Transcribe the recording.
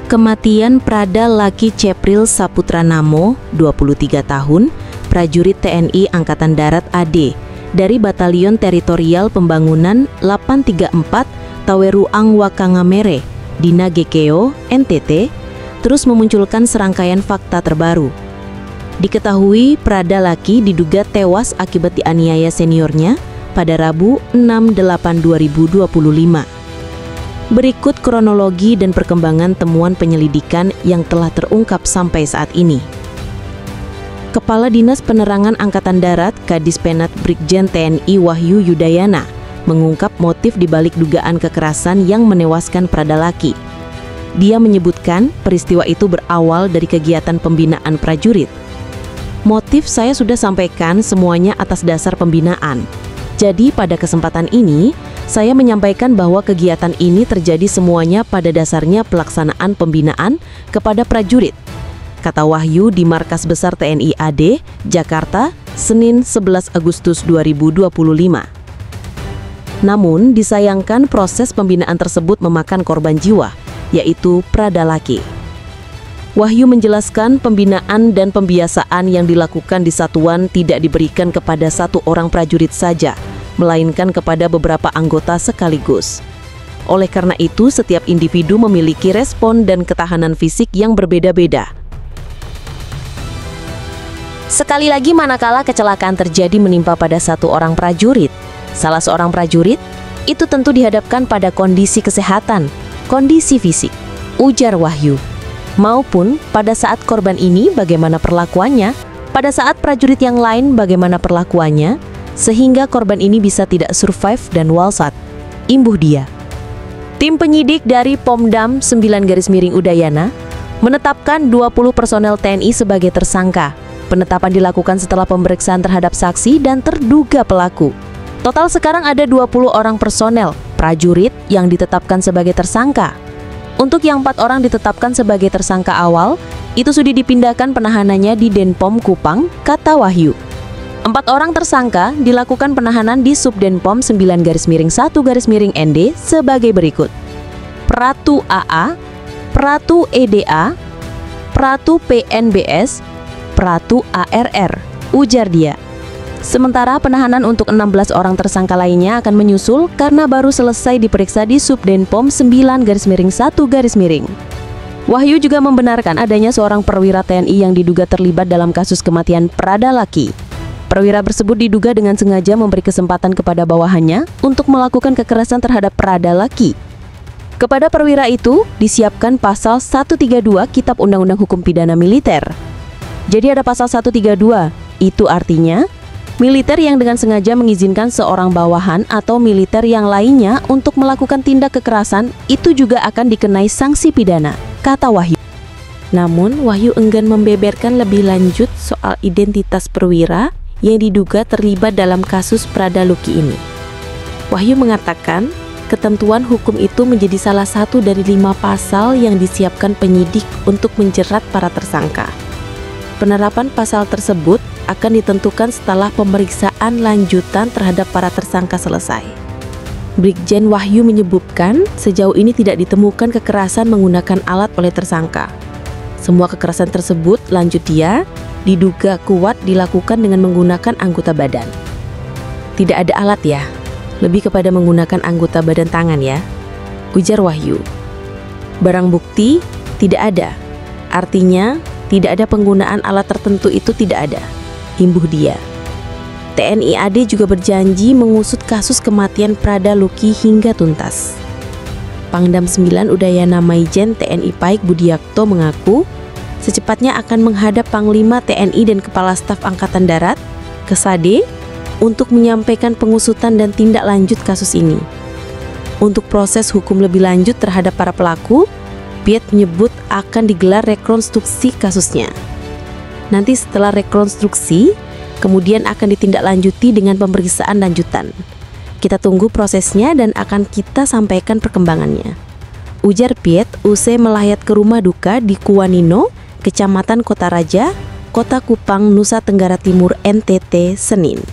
Kematian Prada Laki Cepril Saputra Namo, 23 tahun, prajurit TNI Angkatan Darat AD, dari Batalion Teritorial Pembangunan 834 Taweruang Wakangamere, Dina GKO, NTT, terus memunculkan serangkaian fakta terbaru. Diketahui Prada Laki diduga tewas akibat dianiaya seniornya pada Rabu 6/8/2025. Berikut kronologi dan perkembangan temuan penyelidikan yang telah terungkap sampai saat ini. Kepala Dinas Penerangan Angkatan Darat Kadispenat Brigjen TNI Wahyu Yudayana mengungkap motif dibalik dugaan kekerasan yang menewaskan Prada Laki. Dia menyebutkan peristiwa itu berawal dari kegiatan pembinaan prajurit. Motif saya sudah sampaikan semuanya atas dasar pembinaan. Jadi pada kesempatan ini, saya menyampaikan bahwa kegiatan ini terjadi semuanya pada dasarnya pelaksanaan pembinaan kepada prajurit, kata Wahyu di Markas Besar TNI AD, Jakarta, Senin 11 Agustus 2025. Namun, disayangkan proses pembinaan tersebut memakan korban jiwa, yaitu Prada Laki. Wahyu menjelaskan pembinaan dan pembiasaan yang dilakukan di satuan tidak diberikan kepada satu orang prajurit saja, melainkan kepada beberapa anggota sekaligus. Oleh karena itu, setiap individu memiliki respon dan ketahanan fisik yang berbeda-beda. Sekali lagi, manakala kecelakaan terjadi menimpa pada satu orang prajurit, salah seorang prajurit, itu tentu dihadapkan pada kondisi kesehatan, kondisi fisik, ujar Wahyu. Maupun pada saat korban ini bagaimana perlakuannya, pada saat prajurit yang lain bagaimana perlakuannya, sehingga korban ini bisa tidak survive dan walsat, imbuh dia. Tim penyidik dari Pomdam 9 Udayana menetapkan 20 personel TNI sebagai tersangka. Penetapan dilakukan setelah pemeriksaan terhadap saksi dan terduga pelaku. Total sekarang ada 20 orang personel prajurit yang ditetapkan sebagai tersangka. Untuk yang 4 orang ditetapkan sebagai tersangka awal, itu sudah dipindahkan penahanannya di Denpom Kupang, kata Wahyu. 4 orang tersangka dilakukan penahanan di Subdenpom 9-1-ND sebagai berikut. Pratu AA, Pratu EDA, Pratu PNBS, Pratu ARR, ujar dia. Sementara penahanan untuk 16 orang tersangka lainnya akan menyusul karena baru selesai diperiksa di Subdenpom 9-1-. Wahyu juga membenarkan adanya seorang perwira TNI yang diduga terlibat dalam kasus kematian Prada Laki. Perwira tersebut diduga dengan sengaja memberi kesempatan kepada bawahannya untuk melakukan kekerasan terhadap Prada Laki. Kepada perwira itu disiapkan pasal 132 Kitab Undang-Undang Hukum Pidana Militer. Jadi ada pasal 132, itu artinya militer yang dengan sengaja mengizinkan seorang bawahan atau militer yang lainnya untuk melakukan tindak kekerasan itu juga akan dikenai sanksi pidana, kata Wahyu. Namun, Wahyu enggan membeberkan lebih lanjut soal identitas perwira yang diduga terlibat dalam kasus Prada Laki ini. Wahyu mengatakan, ketentuan hukum itu menjadi salah satu dari 5 pasal yang disiapkan penyidik untuk menjerat para tersangka. Penerapan pasal tersebut akan ditentukan setelah pemeriksaan lanjutan terhadap para tersangka selesai. Brigjen Wahyu menyebutkan sejauh ini tidak ditemukan kekerasan menggunakan alat oleh tersangka. Semua kekerasan tersebut, lanjut dia, diduga kuat dilakukan dengan menggunakan anggota badan. Tidak ada alat ya, lebih kepada menggunakan anggota badan tangan ya, ujar Wahyu. Barang bukti tidak ada, artinya tidak ada penggunaan alat tertentu itu tidak ada, imbuh dia. TNI AD juga berjanji mengusut kasus kematian Prada Laki hingga tuntas. Pangdam 9 Udayana Maijen TNI Paik Budiakto mengaku secepatnya akan menghadap Panglima TNI dan Kepala Staf Angkatan Darat, Kesade, untuk menyampaikan pengusutan dan tindak lanjut kasus ini. Untuk proses hukum lebih lanjut terhadap para pelaku, Piet menyebut akan digelar rekonstruksi kasusnya. Nanti setelah rekonstruksi, kemudian akan ditindaklanjuti dengan pemeriksaan lanjutan. Kita tunggu prosesnya dan akan kita sampaikan perkembangannya, ujar Piet usai melayat ke rumah duka di Kuanino, Kecamatan Kota Raja, Kota Kupang, Nusa Tenggara Timur, NTT, Senin.